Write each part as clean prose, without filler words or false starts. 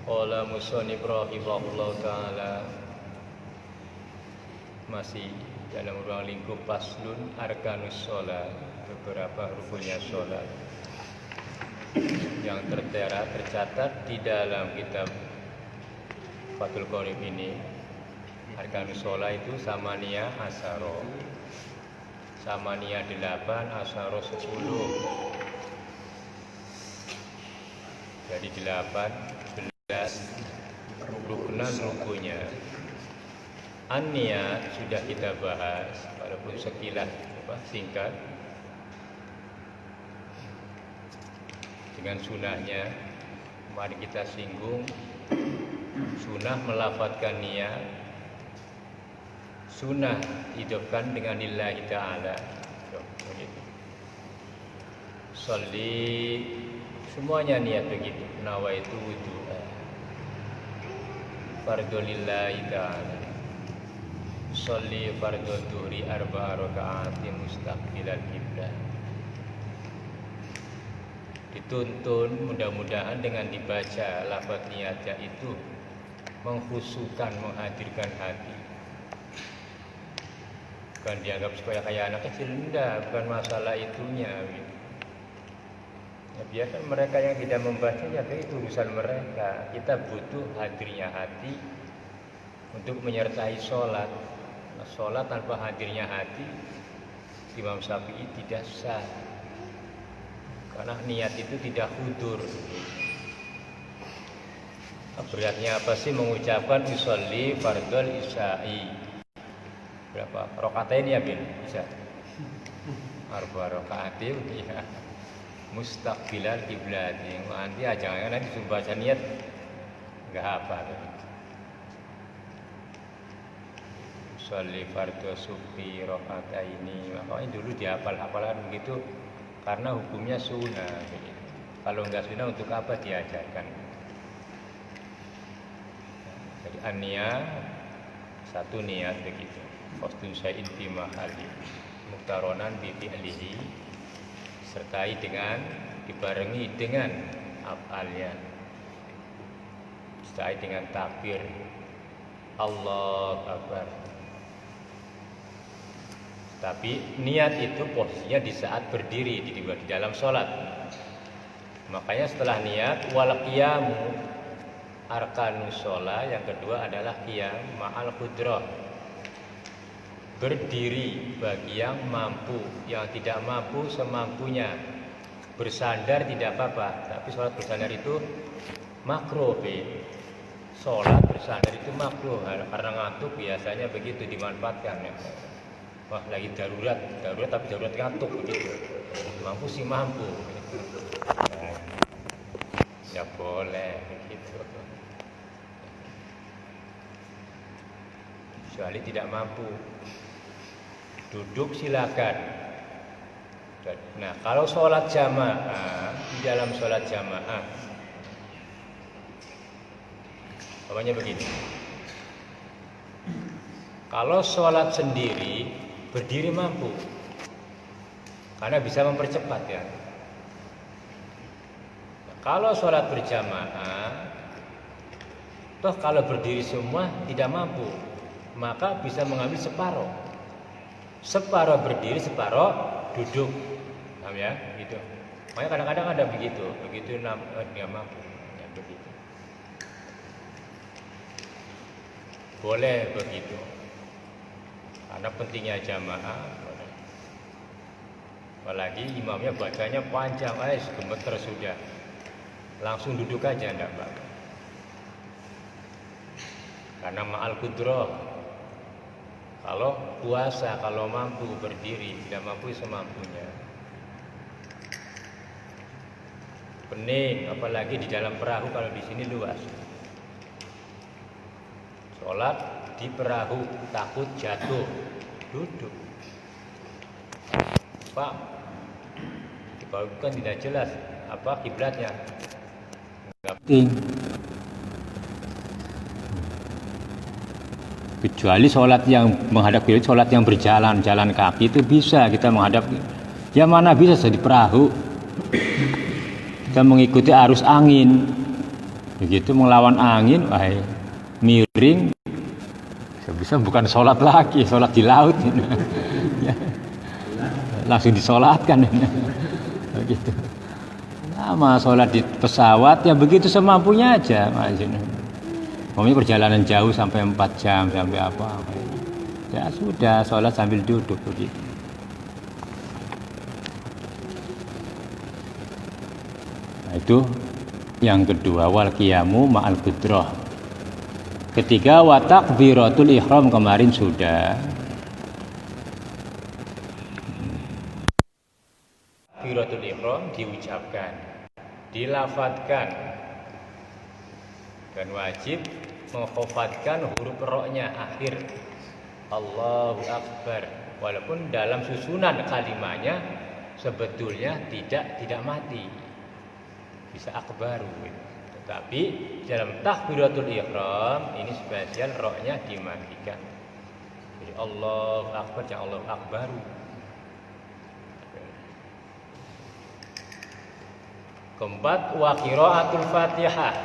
Qala musannif rahimahullah ta'ala, masih dalam ruang lingkup faslun arkanus sholat, beberapa rukunnya sholat yang tertera tercatat di dalam kitab Fathul Qorib ini. Arkanus sholat itu samania asyara, samania 8, asyara 10. Jadi 11 rukunya. An-niyat sudah kita bahas walaupun sekilas singkat dengan sunahnya. Mari kita singgung sunah melafadzkan niat, sunah hidupkan dengan lillahi ta'ala. Sholli semuanya niat begitu. Nawaitu wudu fardhu lillahi ta'ala. Sholli fardhu dhuhri 4 raka'atin mustaqbilal qiblah. Dituntun mudah-mudahan dengan dibaca lafaz niatnya itu mengkhusyukkan, menghadirkan hati. Bukan dianggap supaya kayak anak kecil, enggak, bukan masalah itunya gitu. Ya, biarkan mereka yang tidak membacanya, itu urusan mereka. Kita butuh hadirnya hati untuk menyertai sholat. Nah, sholat tanpa hadirnya hati, Imam Syafi'i tidak sah. Karena niat itu tidak hudur. Nah, beratnya apa sih mengucapkan usolli fardhul isya'i? Berapa rakaat ya bin? Bisa 4 rakaatin ya. Mustaqbilal qiblat. Nanti jangan nanti suruh baca niat enggak hafal. Sholli fardhu subhi rakaataini. Makanya dulu dihafal-hafalan begitu karena hukumnya sunnah. Kalau enggak sunnah untuk apa diajarkan? Jadi an-niyat, satu niat begitu. Qasdun syai'in fi mahalli muqtaronan bi fi'lihi, sertai dengan, dibarengi dengan af'alnya, sertai dengan takbir Allahu Akbar. Tapi niat itu posisinya di saat berdiri di dalam sholat. Makanya setelah niat wal qiyamu arkanus sholat, yang kedua adalah qiyam ma'al qudrah, berdiri bagi yang mampu, yang tidak mampu semampunya. Bersandar tidak apa-apa, tapi sholat bersandar itu makruh. Sholat bersandar itu makruh karena ngantuk, biasanya begitu dimanfaatkan ya. Wah lagi darurat tapi darurat ngantuk begitu. Mampu sih mampu. Nah, ya boleh begitu. Kecuali tidak mampu, duduk silakan. Nah, kalau sholat jamaah, di dalam sholat jamaah, pokoknya begini. Kalau sholat sendiri, berdiri mampu, karena bisa mempercepat ya. Nah, kalau sholat berjamaah, toh kalau berdiri semua tidak mampu, maka bisa mengambil separuh. Separuh berdiri, separuh duduk. Paham ya? Gitu. Makanya kadang-kadang ada begitu dia mampu. Ya, begitu. Boleh begitu. Karena pentingnya jamaah. Apalagi imamnya bacanya panjang, gemeter sudah. Langsung duduk aja enggak apa-apa. Karena ma'al qudrah. Kalau puasa, kalau mampu berdiri, tidak mampu semampunya. Pening, apalagi di dalam perahu, kalau di sini luas. Sholat di perahu, takut jatuh, duduk. Pak, di perahu kan tidak jelas apa kiblatnya. Penting. Kecuali sholat yang menghadap kiblat, sholat yang berjalan, jalan kaki itu bisa kita menghadap. Ya mana bisa di perahu. Kita mengikuti arus angin. Begitu melawan angin, miring, bisa bukan sholat lagi, sholat di laut. Ya. Langsung disolatkan. Begitu. Sama sholat di pesawat ya begitu semampunya aja. Pokoknya perjalanan jauh sampai 4 jam sampai apa. Ya sudah sholat sambil duduk begitu. Nah, itu yang kedua, wal qiyamu ma'al qudrah. Ketiga, wa takbiratul ihram kemarin sudah. Takbiratul ihram diucapkan, dilafadzkan, dan wajib mengkhafatkan huruf ra-nya akhir. Allahu Akbar. Walaupun dalam susunan kalimatnya sebetulnya tidak mati, bisa akbaru. Tetapi dalam takbiratul ihram ini spesial ra-nya dimatikan. Jadi Allahu Akbar jangan Allahu Akbaru. Keempat, wa qiraatul Fatihah.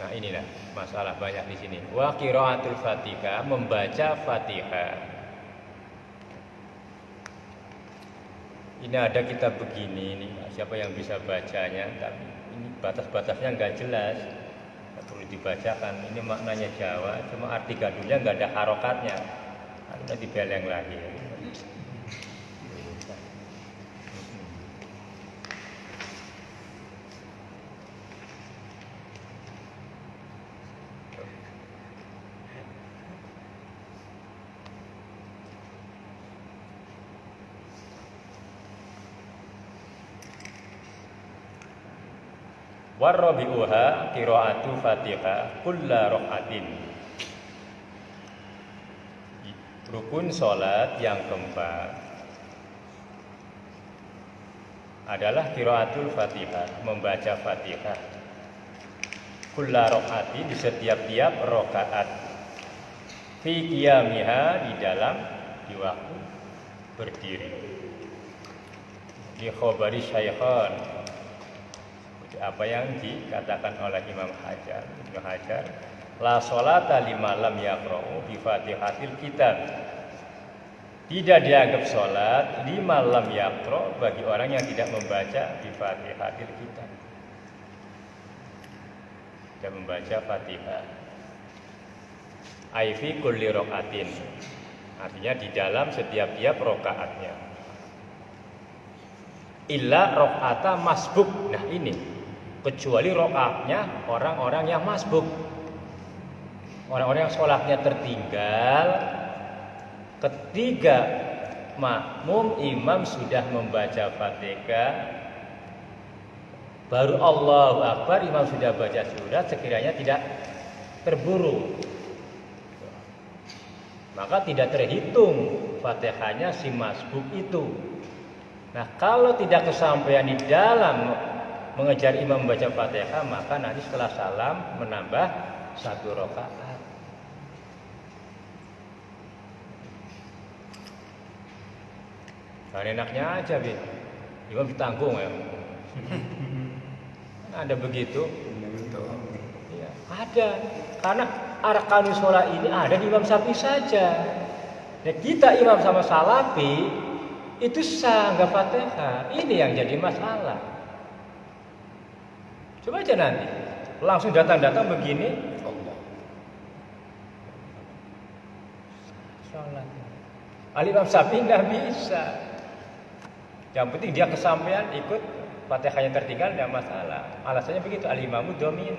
Nah, inilah masalah banyak di sini. Wa qiraatul Fatihah, membaca Fatihah. Ini ada kitab begini nih, siapa yang bisa bacanya? Tapi ini batas-batasnya nggak jelas, nggak perlu dibacakan. Ini maknanya Jawa, cuma arti gadulnya nggak ada harokatnya, harusnya dibeleng lagi. Warrabi'uha qira'atu Fatihah kulla raka'atin. Rukun salat yang keempat adalah qira'atul Fatihah, membaca Fatihah. Kulla raka'atin, di setiap-tiap rakaat. Fi qiyamiha, di dalam di waktu berdiri. Di khabari syaikhan, apa yang dikatakan oleh Imam Hajar, Ibnu Hajar, la sholata liman lam yaqra'u bi Fatihatil kitab. Tidak dianggap sholat liman lam yaqra', bagi orang yang tidak membaca bi Fatihatil kitab. Tidak membaca Fatihah. Ai fi kulli raka'atin. Artinya di dalam setiap-tiap rakaatnya. Illa raka'ata masbuk. Nah, ini kecuali rakaatnya orang-orang yang masbuk, orang-orang yang sholatnya tertinggal ketika makmum imam sudah membaca Fatihah, baru Allahu Akbar, imam sudah baca surat, sekiranya tidak terburu, maka tidak terhitung Fatihahnya si masbuk itu. Nah, kalau tidak kesampaian di dalam mengejar imam membaca Fatihah, maka nanti setelah salam menambah 1 rakaat. Nah, enaknya aja, Bin. Imam ditanggung ya. Ada begitu? Ya, ada. Karena arkanus sholat ini ada di Imam Syafi'i saja. Nah, kita imam sama Salafi itu sah nggak Fatihah. Ini yang jadi masalah. Coba aja nanti, langsung datang-datang begini, Allah. Sholat. Al-Imam Syafi'i nggak bisa. Yang penting dia kesampaian ikut Fatihahnya tertinggal, tidak masalah. Alasannya begitu, al-imamu domin.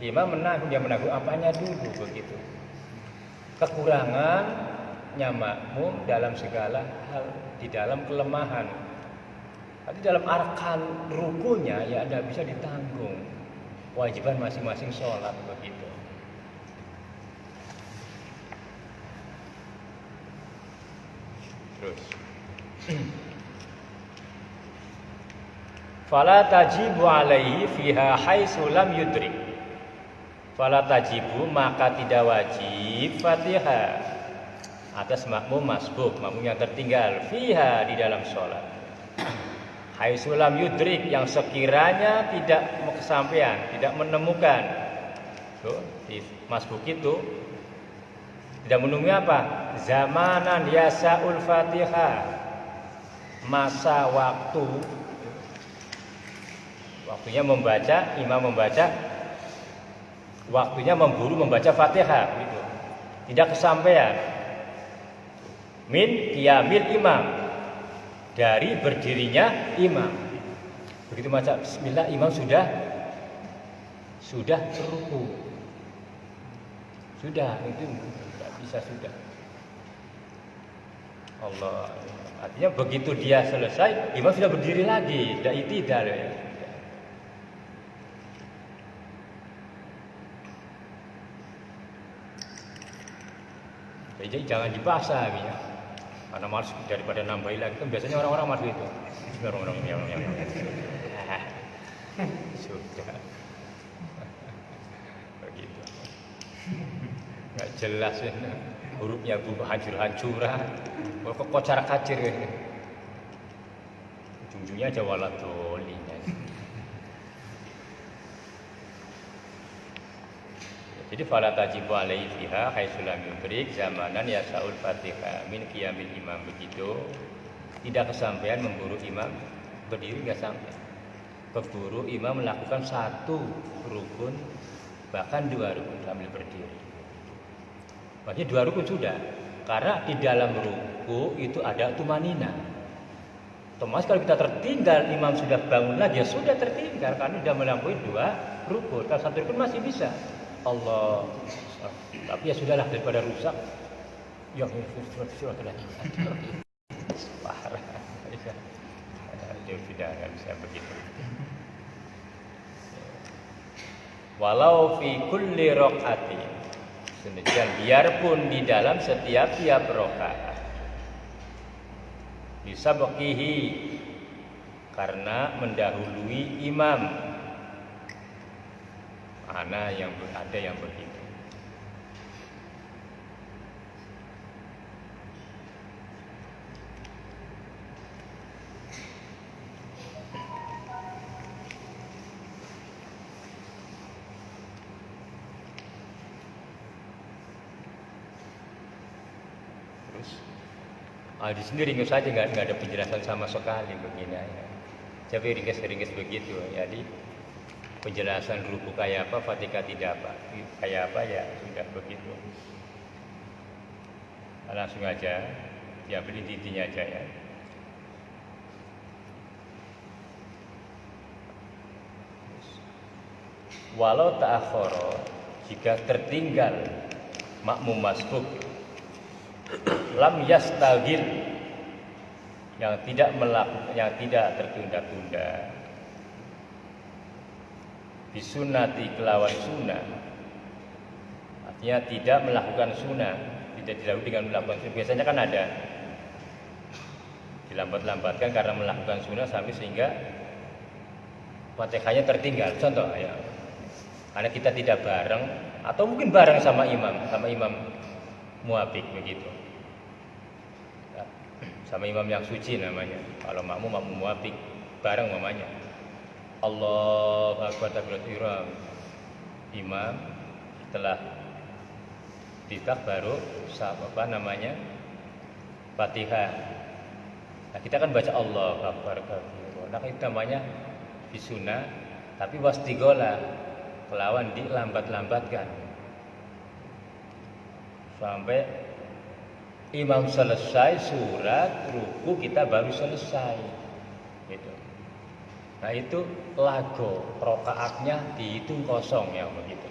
Imam menanggung, dia menanggung apanya dulu begitu. Kekurangannya makmum dalam segala hal, di dalam kelemahan. Tapi dalam arkan rukunya ya tidak bisa ditanggung. Kewajiban masing-masing sholat begitu. Terus. Fala tajibu alaihi fiha haitsu lam yudrik. Fala tajibu, maka tidak wajib Fatihah atas makmum masbuk, makmum yang tertinggal, fiha, di dalam sholat. Haitsulam yudrik, yang sekiranya tidak kesampaian, tidak menemukan. Tuh, di masbuk itu tidak menemui apa? Zamanan yasaul Fatihah. Masa waktu, waktunya membaca, imam membaca, waktunya memburu membaca Fatihah gitu. Tidak kesampaian. Min qiyamil imam, dari berdirinya imam. Begitu baca bismillah, imam sudah ruku. Sudah, itu tidak bisa sudah. Allah. Artinya begitu dia selesai, imam sudah berdiri lagi, sudah i'tidal ya. Jadi jangan dipaksa ya. Karena malas daripada nambahin lagi kan biasanya orang-orang malas itu. Sudah. Begitu. Enggak jelas ya. Hurufnya hancur-hancuran. Kok kocar kacir ya. Ujung-ujungnya aja waladolin. Jadi fala tajibu alaihi fiha haitsulam yudrik zamanan yasaul Fatihah min qiyamil imam, begitu tidak kesampaian memburu imam berdiri, enggak sampai. Keburu imam melakukan satu rukun bahkan dua rukun sambil berdiri. Maksudnya dua rukun sudah, karena di dalam ruku itu ada tumanina. Otomatis kalau kita tertinggal imam sudah bangun lagi ya sudah tertinggal karena sudah melampaui dua rukun. Kalau satu rukun masih bisa. Allah, tapi ya sudahlah daripada rusak. Yang sudah parah. Dia sudah nggak bisa begitu. Walau fi kulli rakaati, sedemikian biarpun di dalam setiap rakaat, bisa bekihi karena mendahului imam. Ada yang begitu. Terus, di sini ringkas saja nggak ada penjelasan sama sekali begini ya. Tapi ringkas begitu. Jadi penjelasan ruku kayak apa, Fatihah tidak apa, kayak apa ya sudah begitu. Langsung aja diambil intinya aja ya. Walau ta'akhkhara, jika tertinggal makmum masbuk, lam yastagil, yang tidak tertunda-tunda, bisunati kelawan sunnah, artinya tidak melakukan sunnah, tidak dilakukan dengan melakukan sunnah. Biasanya kan ada dilambat-lambatkan karena melakukan sunnah sampai sehingga Fatihahnya tertinggal. Contoh ya, karena kita tidak bareng atau mungkin bareng sama imam muafiq begitu, sama imam yang suci namanya. Kalau makmum muafiq bareng namanya. Allahu Akbar takbiratul ihram. Imam setelah ditak baru Fatihah. Nah, kita kan baca Allahu Akbar kabir. Nah, itu namanya bisunah, tapi wastigola, kelawan dilambat-lambatkan sampai imam selesai surat ruku kita baru selesai gitu. Nah itu lago, rokaatnya dihitung kosong ya begitu.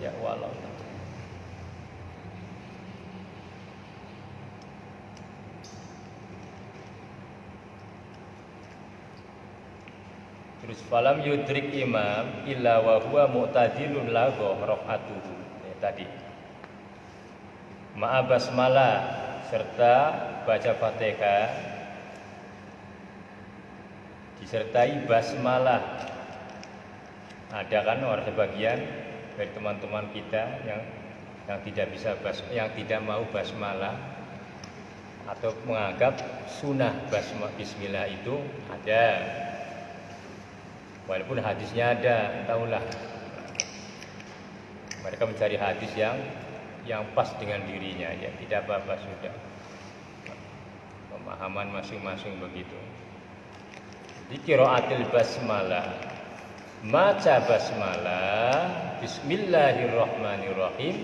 Ya walau. Terus falam yudrik imam illa wa huwa mu'tadilun lago rakaatuhu. Ya, tadi. Ma'a basmalah serta baca Fatihah disertai basmalah. Ada kan orang sebagian dari teman-teman kita yang tidak mau basmalah atau menganggap sunnah bismillah itu ada, walaupun hadisnya ada, tahulah mereka mencari hadis yang pas dengan dirinya, ya tidak apa-apa, sudah pemahaman masing-masing begitu. Di qiraatil basmalah, maca basmalah, bismillahirrahmanirrahim,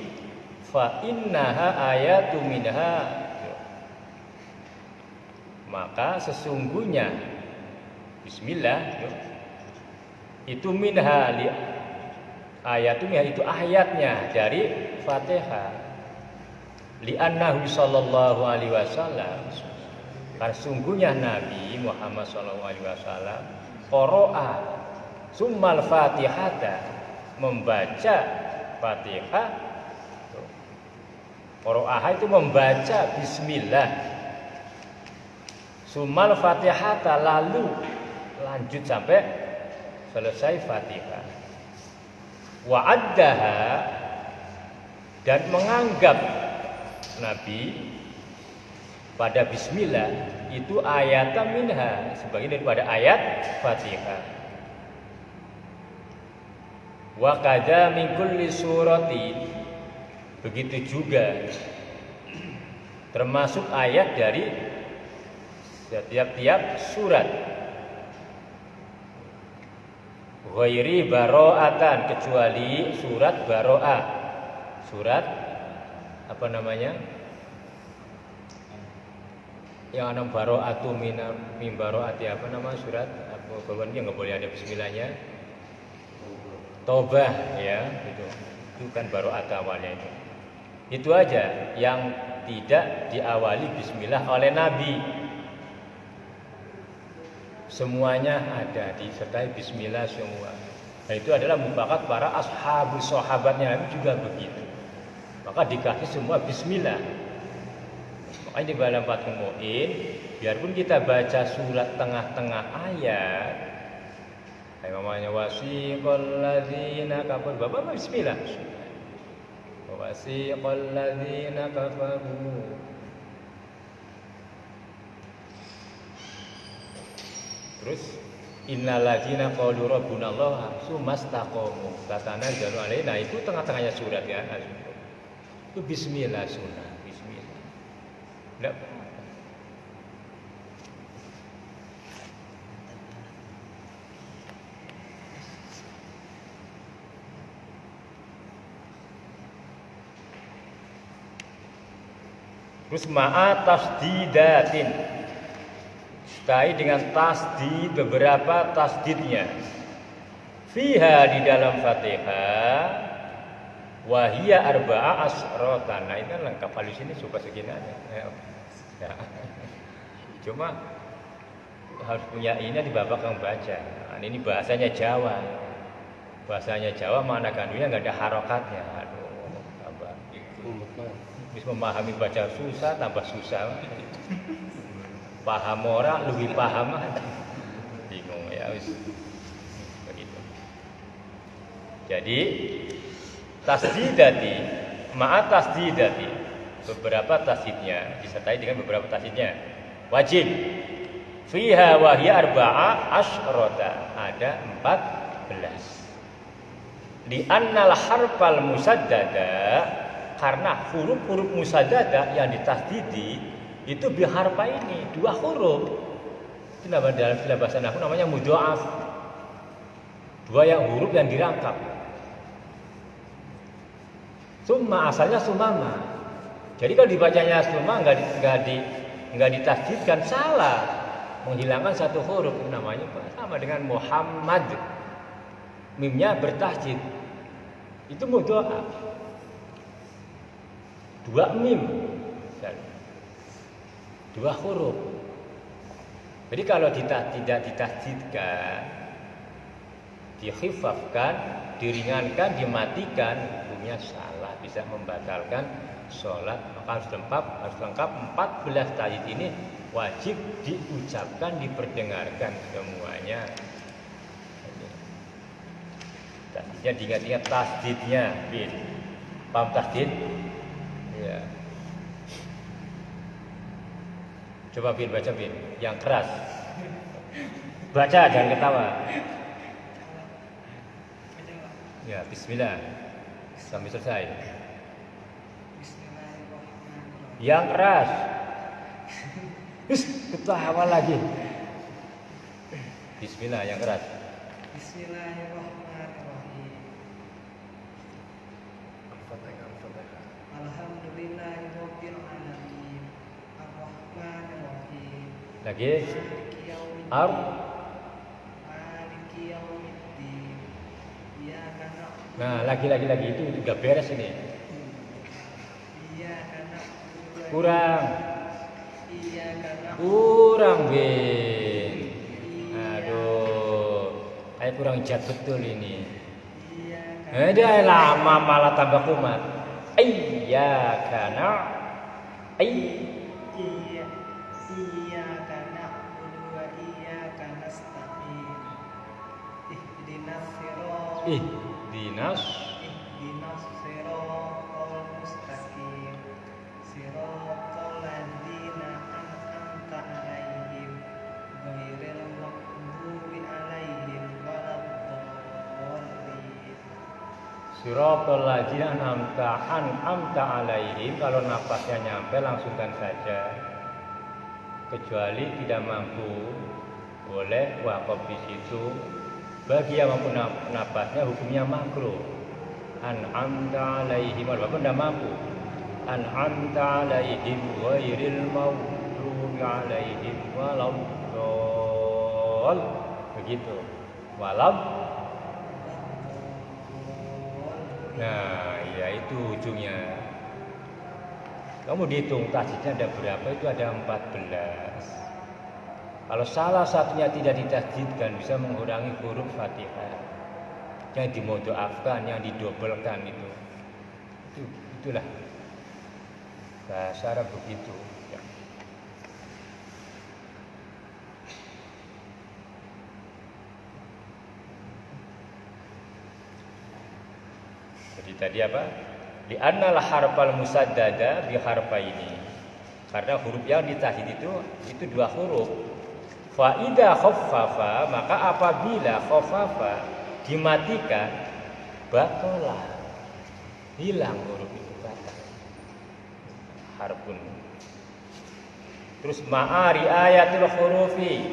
fa innaha ayatu minha, maka sesungguhnya bismillah itu minha, ayatnya itu ayatnya dari Fatihah. Li'annahu sallallahu alaihi wasallam, karena sungguhnya Nabi Muhammad sallallahu alaihi wasallam qara'a summal Fatihata, membaca Fatihah. Qara'a itu membaca bismillah, summal Fatihata, lalu lanjut sampai selesai Fatihah. Wa'addaha, dan menganggap Nabi pada bismillah itu ayatan minha, sebagian daripada ayat Fatihah. Wa kadza min kulli surati, begitu juga termasuk ayat dari setiap surat. Ghairi baro'atan, kecuali surat baro'ah. Surat apa namanya? Yang enam baro'atu min baro'ati, apa nama surat? Apa bawaan yang enggak boleh ada bismillahnya? Taubah, ya, itu. Itu kan baro'at awalnya itu. Itu aja yang tidak diawali bismillah oleh Nabi. Semuanya ada disertai bismillah semua. Nah, itu adalah mufakat para sahabatnya Nabi juga begitu. Maka dikasih semua bismillah. Makanya di dalam Fathul Mu'in, biarpun kita baca surat tengah-tengah ayat, kayak namanya wasiqal ladzina kafaru, bapak bismillah. Wasiqal ladzina kafaru. Terus innal ladzina qalu rabbunallah tsumastaqamu tatanazzalu alaina, itu tengah-tengahnya surat ya. Itu bismillah, sunnah bismillah. Enggak. Terus ma'a tasdidatin, sertai dengan tasdid, beberapa tasdidnya. Fiha, di dalam Fatihah, wahia arba'a asratan. Nah, ini lengkap, di sini suka segini aja. Ya. Cuma harus punya ini di babak yang baca. Nah, ini bahasanya Jawa. Bahasanya Jawa, mana kandungnya nggak ada harokatnya. Aduh, tambah. Bisa memahami baca susah, tambah susah. Paham orang lebih paham, bingung ya, wis begitu. Jadi tasdidati, ma'a tasdidati, beberapa tasdidnya disertai dengan beberapa tasdidnya. Wajib. Fiha wa hiya arba'a asyrata, ada 14. Li annal harfal musaddada, karena huruf-huruf musaddada yang ditasdidi itu biharfa ini, 2 huruf. Itu dalam istilah bahasa Nahwu namanya mudha'af. 2 huruf yang dirangkap. Summa, asalnya sumama. Jadi kalau dibacanya summa enggak ditasdidkan, salah. Menghilangkan 1 huruf, itu namanya sama dengan Muhammad. Mimnya bertasdid. Itu mudha'af. 2 mim. 2 huruf. Jadi kalau tidak ditasdidkan, dikhifafkan, diringankan, dimatikan, hukumnya salah, bisa membatalkan sholat, maka harus lengkap 14 tajdid ini wajib diucapkan, diperdengarkan semuanya. Tajdidnya diingat-ingat tasdidnya, Bin. Paham tasdid? Ya. Coba Bin, baca Bin, yang keras. Baca, jangan ketawa. Ya, bismillah. Sampai selesai. Yang keras. Ketawa lagi. Bismillah, yang keras. Bismillahirrahmanirrahim. Al-Fatihah. Alhamdulillahirabbil alamin. Arrahmanirrahim. Lagi. Maliki yaumiddin. Iyyaka na'budu. Nah, lagi itu udah beres ini. Iyyaka na'budu. Kurang. Iyyaka na'budu. Kurang, Bin. Aduh. Ayo kurang jat betul ini. Dia lama malah tambah kumat. Iyyaka Iyyaka na'budu wa iyyaka nasta'in. Ihdinas siratal mustaqim. Siratal ladzina an'amta 'alaihim ghairil maghdubi 'alaihim waladdallin. Siratal ladzina an'amta 'alaihim. Kalau napasnya nyampe langsungkan saja. Kecuali tidak mampu, boleh wakaf di situ. Bagi yang mampu napasnya hukumnya makruh. An'amta 'alaihim, walaupun tidak mampu. An'amta 'alaihim ghairil maghdubi 'alaihim waladdallin. Begitu. Nah, ya itu ujungnya. Kamu dihitung tajdidnya ada berapa? Itu ada 14. Kalau salah satunya tidak ditajdidkan bisa mengurangi huruf Fatihah. Yang dimodoafkan, yang didobelkan itulah bahasa Arab begitu. Ya. Jadi tadi apa? Li'annal harfal musaddada bi harfaini. Karena huruf yang ditahdid itu dua huruf. Fa idza khaffafa, maka apabila khaffafa dimatikan, batalah. Hilang huruf itu batal. Harfun. Terus ma'ari ayatul hurufi,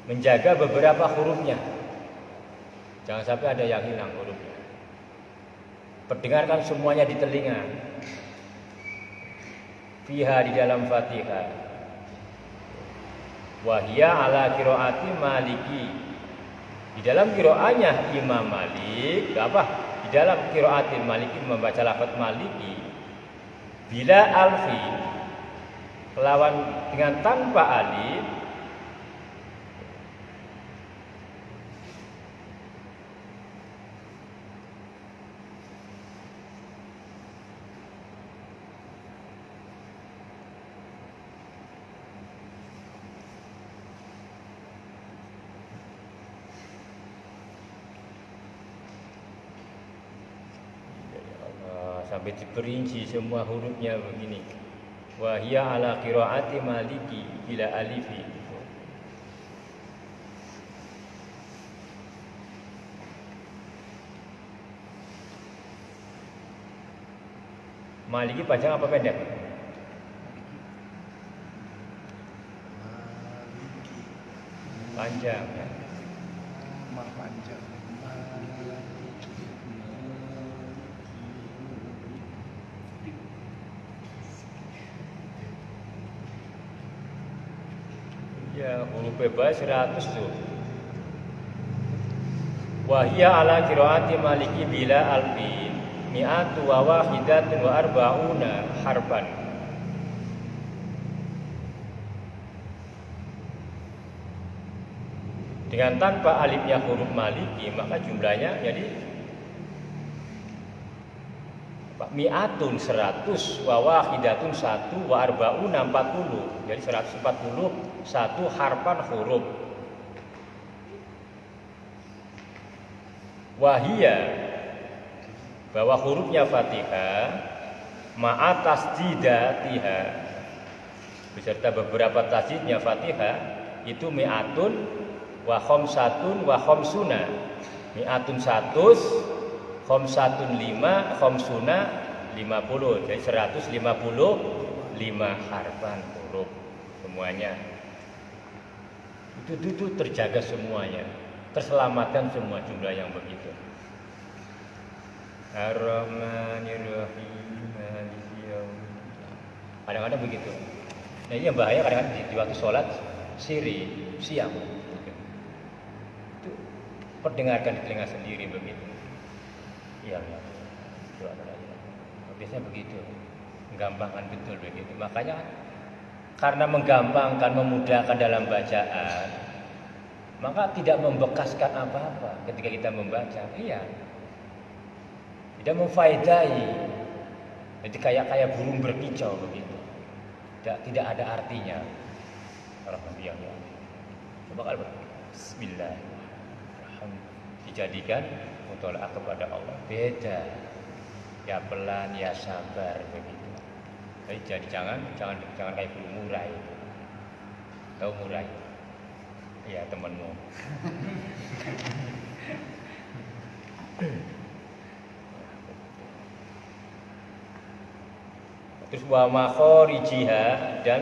menjaga beberapa hurufnya. Jangan sampai ada yang hilang hurufnya. Perdengarkan semuanya di telinga. Fiha, di dalam Fatihah. Wahia ala qiraati Maliki. Di dalam qiraatnya Imam Malik, apa? Di dalam qiraati Maliki membaca lafaz Maliki bila alfi, lawan dengan tanpa alif. Sampai diperinci semua hurufnya begini. Wahia ala qiraati Maliki bila alifi. Maliki panjang apa pendek? Panjang. Panjang. Ya, huruf bebas 100 tuh. Wahia ala qiraati Maliki bila alfi mi'atu wa wahidatun wa arba'una harfan. Dengan tanpa alifnya huruf Maliki, maka jumlahnya jadi mi'atun 100 wa wahidatun 1 wa arba'una 40. Jadi 140 satu harfan huruf. Wahia bahwa hurufnya Fatihah ma'a tasdidatiha beserta beberapa tasdidnya Fatihah itu mi'atun wa khamsatun wa khamsuna. Mi'atun 100, khamsatun 5, khamsuna 50. Jadi 155 harfan huruf semuanya. Itu terjaga semuanya, terselamatkan semua jumlah yang begitu. Ar-Rahmanir-Rahim Maliki Yaumiddin. Kadang-kadang begitu. Nah ini yang bahaya kadang-kadang di waktu sholat siang. Itu perdengarkan di telinga sendiri begitu. Iya. Biasanya begitu. Menggampangkan betul begitu. Makanya karena menggampangkan, memudahkan dalam bacaan, maka tidak membekaskan apa-apa ketika kita membaca. Iya. Tidak memfaedai. Jadi kayak burung berkicau begitu. Tidak ada artinya. Alhamdulillah. Coba kalau Bismillahirrahmanirrahim dijadikan mutola'ah kepada Allah. Beda. Ya pelan, ya sabar begitu. Jadi jangan kayak burung murai. Tahu murai? Iya, temanmu. Terus wa makharijiha dan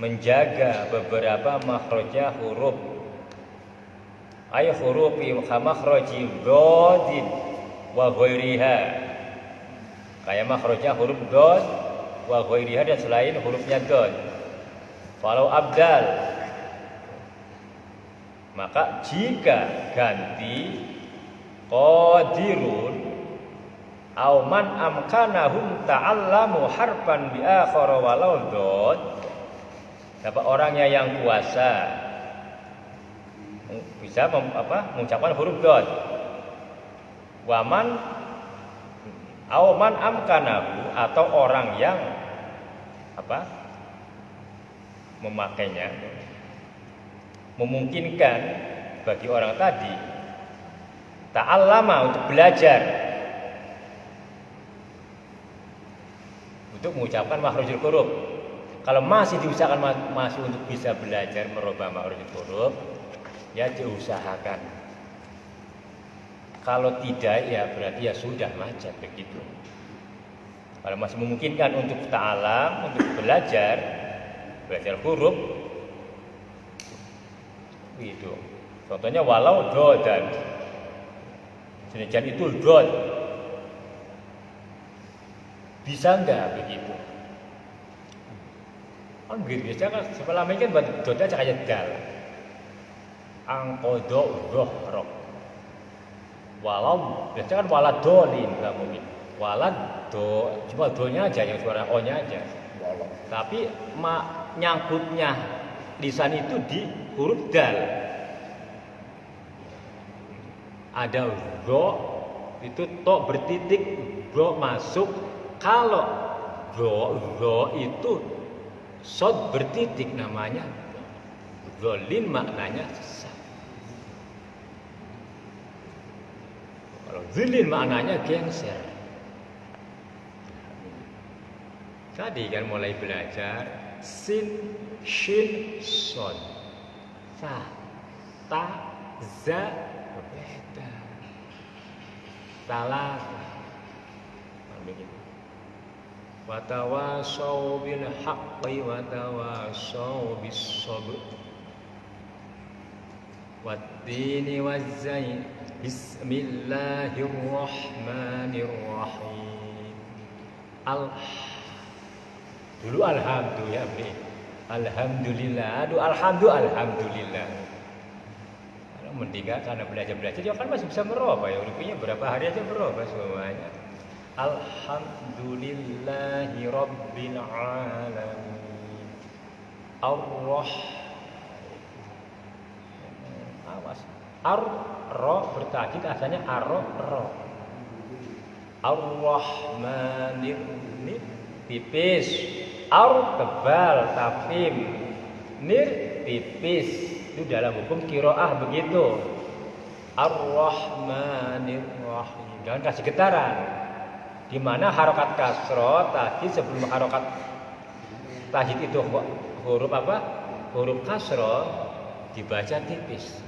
menjaga beberapa makhrajah huruf. Ay hurufi makhraji dodin wa ghairiha. Kayak makhrajah huruf dod wa ghairiha dan selain hurufnya dod. Falau abdal, maka jika ganti qadirun au man amkanahum ta'allamu harfan bi akhara walau dod, dapat orangnya yang kuasa bisa mengucapkan huruf dod. Waman au man amkanahu atau orang yang memakainya, memungkinkan bagi orang tadi ta'allama untuk belajar untuk mengucapkan makhrajul huruf. Kalau masih diusahakan masih untuk bisa belajar merubah makhrajul huruf, ya diusahakan. Kalau tidak ya berarti ya sudah macet begitu. Kalau masih memungkinkan untuk ta'alam, untuk belajar huruf itu. Contohnya walau dodan. Senajan itu dod. Bisa enggak begitu? Kan begitu biasa kan selama ini kan buat dodanya kayak dal. Angkodo roh. Walau biasa kan waladolin enggak mungkin. Walado cuma do-nya aja yang suara o-nya aja. Tapi nyangkutnya lisan itu di huruf dal. Ada do itu to bertitik, do masuk. Kalau do itu sod bertitik namanya dolin, maknanya sesat. Kalau zilin maknanya gengser. Tadi kan mulai belajar sin, shin, sod, sa, ta, za, beda, salah, begitu. Watawasau bil haqqi watawasau bis sabr. Wattini wazzain. Bismillahirrahmanirrahim. Dulu alhamdulillah, alhamdulillah. Aduh alhamdulillah. Kalau mendingan karena belajar dia kan masih bisa merubah ya. Rupanya berapa hari aja berubah semuanya. Alhamdulillahi rabbil alamin. Awas. Ar-ro bertahdid asalnya ar-ro. Ar-Rahmanir Nir tipis, ar tebal, tafim, nir tipis. Itu dalam hukum qiraah begitu. Ar-Rahmanir Rahim. Jangan kasih getaran. Di mana harokat kasroh tadi sebelum harokat tajdid itu huruf apa? Huruf kasroh dibaca tipis.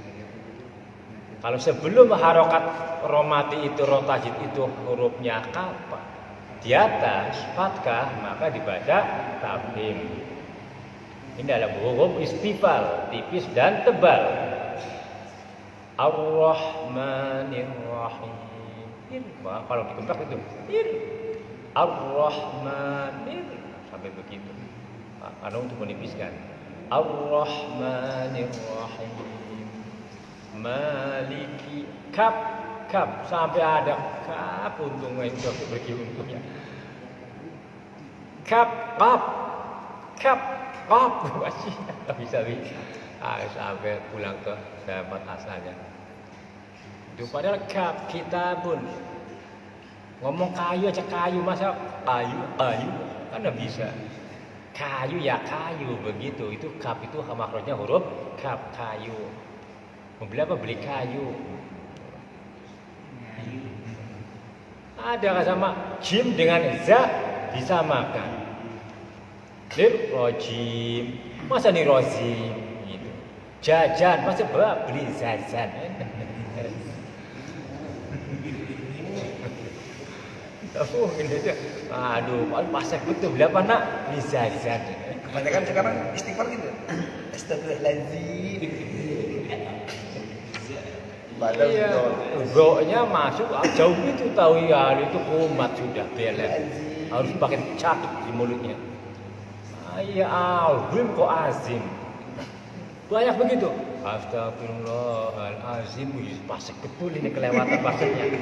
Kalau sebelum harokat romati itu rotajid itu hurufnya apa? Di atas fathah maka dibaca tafhim. Ini adalah huruf istifal, tipis dan tebal. Ar-Rahmanir Rahim. Wah, kalau dikembang itu Ar-Rahmanir sampai begitu. Karena untuk menipiskan. Ar-Rahmanir Rahim. Maliki kap sampai ada kap untungnya itu bagi untungnya kap masih bisa sampai pulang ke dapat asalnya itu padahal kap kitabun ngomong kayu aja kayu masa kayu kan nggak bisa kayu ya kayu begitu itu kap itu makrotnya huruf kap kayu. Membeli apa? Beli kayu. Ada sama jim dengan za disamakan. Lir rojim, masa nih rozim gitu. Jajan, masa beli jajan. Ini aja. Aduh, pasek betul beli apa nak? Beli jajan. Kebanyakan sekarang istighfar gitu. Astagfirullahaladzim. Iya, go-nya masuk jauh itu tahu ya itu kumat sudah beler. Harus pakai catuk di mulutnya. Iya, azim kok azim. Banyak begitu. Astagfirullahalazim, pasek betul ini kelewatan paseknya.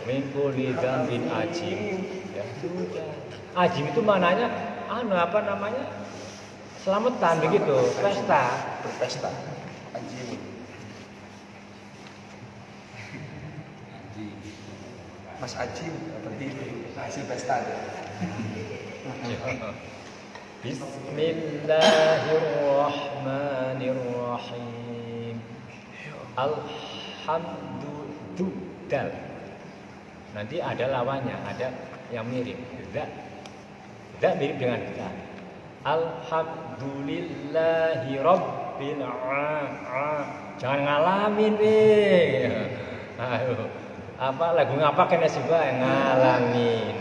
Min kulli dzambin ajim. Ya sudah. Ajim itu maknanya apa namanya? Selamatan begitu, pesta. Berpesta. Ajim. Mas Ajim seperti itu. Hasil pesta ada. Bismillahirrahmanirrahim. Alhamdulillah. Nanti ada lawannya, ada yang mirip. Tidak mirip dengan kita. Alhamdulillahi rabbil alamin. Jangan ngalamin nih. Ayo. Apa lagu ngapa kena sibah yang ngalamin.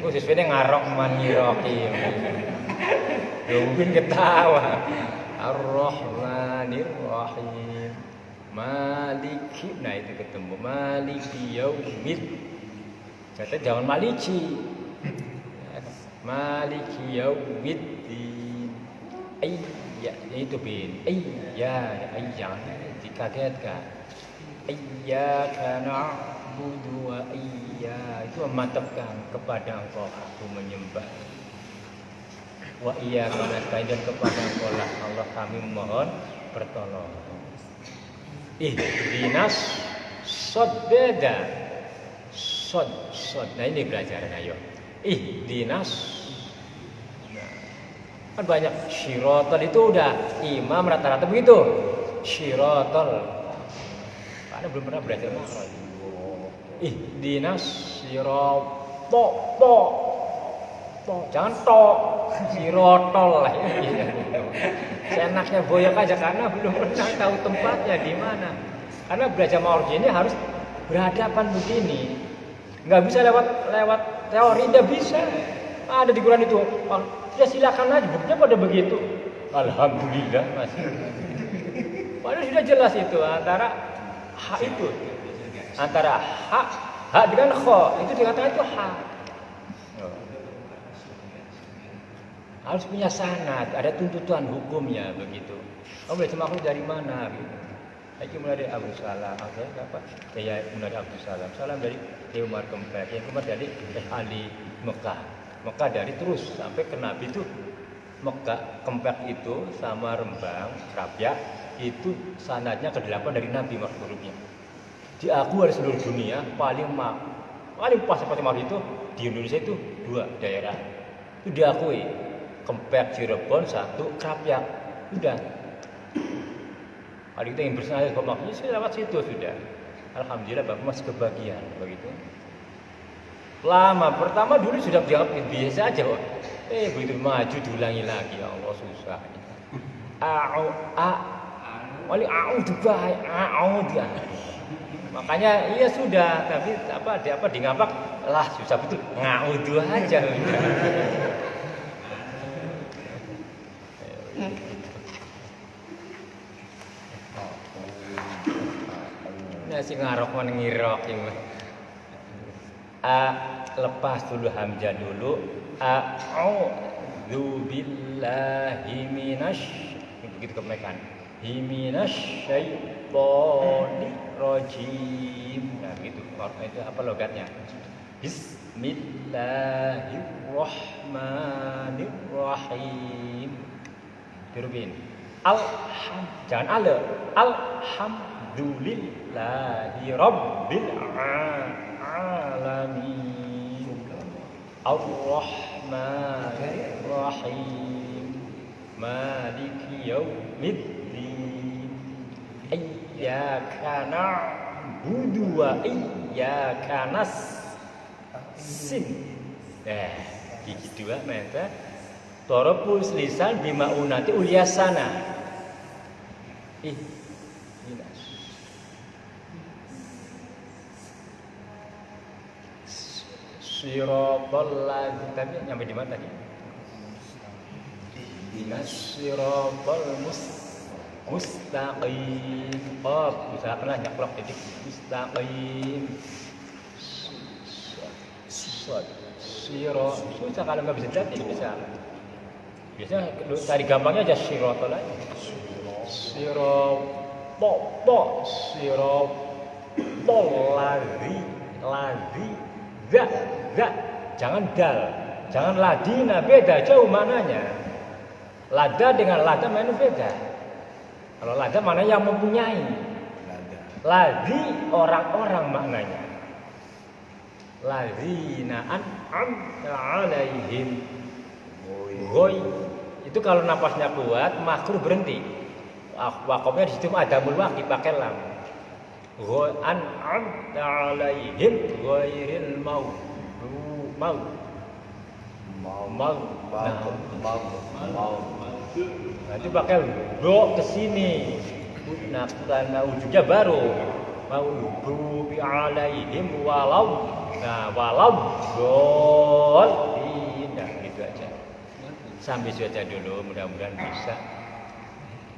Khusus ini ngarok manirokim. Mungkin ketawa. Ar-Rahmanir Rahim. Maliki. Nah itu ketemu Maliki yaumid. Kata jangan maliki. Maliki yaumiddin. Iya, itu bin. Iya, jangan dikagetkan. Iyyaka na'budu wa itu memantapkan kepada Engkau aku menyembah. Wa iyyaka nasta'in dan kepada Engkau lah Allah kami mohon pertolongan. Ihdinas beda. Sod. Nah ini pelajaran ayo. Ihdinas. Nah, kan banyak syirotol itu udah imam rata-rata begitu. Syirotol. Karena belum pernah belajar makhraj. Ihdinas siratal. Jangan sirotol lah. Seenaknya boyok aja karena belum pernah tahu tempatnya di mana. Karena belajar makhraj ini harus berhadapan begini. Nggak bisa lewat teori, nggak bisa. Ada di Quran itu. Ya silakan aja, buktinya pada begitu. Alhamdulillah masih. Padahal sudah jelas itu antara hak itu antara hak dengan kho itu dikatakan itu hak. Harus punya sanad, ada tuntutan hukumnya begitu. Kamu belajar makhluk dari mana? Gitu. Saya mulai dari Abu Salam, apa? Saya mulai dari Abu Salam. Salam dari Umar Kempek, yang Umar dari Ali Mekah. Mekah dari terus sampai ke Nabi itu Mekah Kempek itu sama Rembang, Rabia itu sanadnya ke-8 dari Nabi hurufnya. diakui oleh seluruh dunia paling pas seperti Maulid itu di Indonesia itu 2 daerah itu diakui, Kempek Cirebon, 1 Krapyak, udah. Kalau kita yang bersengaja ke Maulid sudah lewat situ sudah. Alhamdulillah Bapak masih kebagian begitu. Lama pertama dulu sudah dianggap biasa aja kok. Begitu maju diulangi lagi, ya Allah susah. Wali dia. Makanya iya sudah, tapi apa di ngapak lah susah betul. Ngaudu aja udah. Nasi ngarok mana ngirok ini. Lepas dulu hamzah dulu. A'udzu billahi minasy, begitu kemekan. Minasyaitonir rajim. Nah, gitu. Itu apa logatnya? Bismillahirrahmanirrahim. Dirubin. Jangan ale. Alhamdulillahi rabbil alamin. Ar-Rahmanir-Rahim. Maliki yaumiddin. Iyyaka na'budu wa iyyaka nasta'in. Gigi 2 menta. Toropus lisan bima unati ulyasana. Siratal ladzina, tapi nyampe di mana tadi? Siratal mustaqim. Usahakanlah nyaplok titik mustaqim. Susah kalau nggak bisa jadi bisa. Biasanya cari gampangnya aja siratal aja. Siratal ladzi. Jangan dal, jangan ladina, beda jauh maknanya. Lada dengan lada mana beda. Kalau lada mana yang mempunyai. Ladzi orang-orang maknanya. Ladzina an'amta 'alaihim. Goy itu kalau napasnya kuat, makruh berhenti. Wakofnya di situ ada mulwaki pakai lam. Goy an'amta 'alaihim ghairil maut. Nah, itu pakai do ke sini. Nah, karena ujungnya baru maghdubi 'alaihim walau nah gitu aja. Sampai saja dulu, mudah-mudahan bisa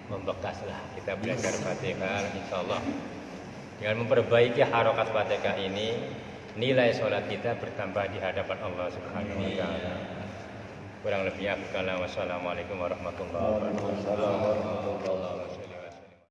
membekaslah kita belajar Fatihah insyaallah. Dengan memperbaiki harokat Fatihah ini, nilai sholat kita bertambah di hadapan Allah Subhanahu wa taala. Kurang lebihnya aku kalam. Wassalamualaikum warahmatullahi wabarakatuh.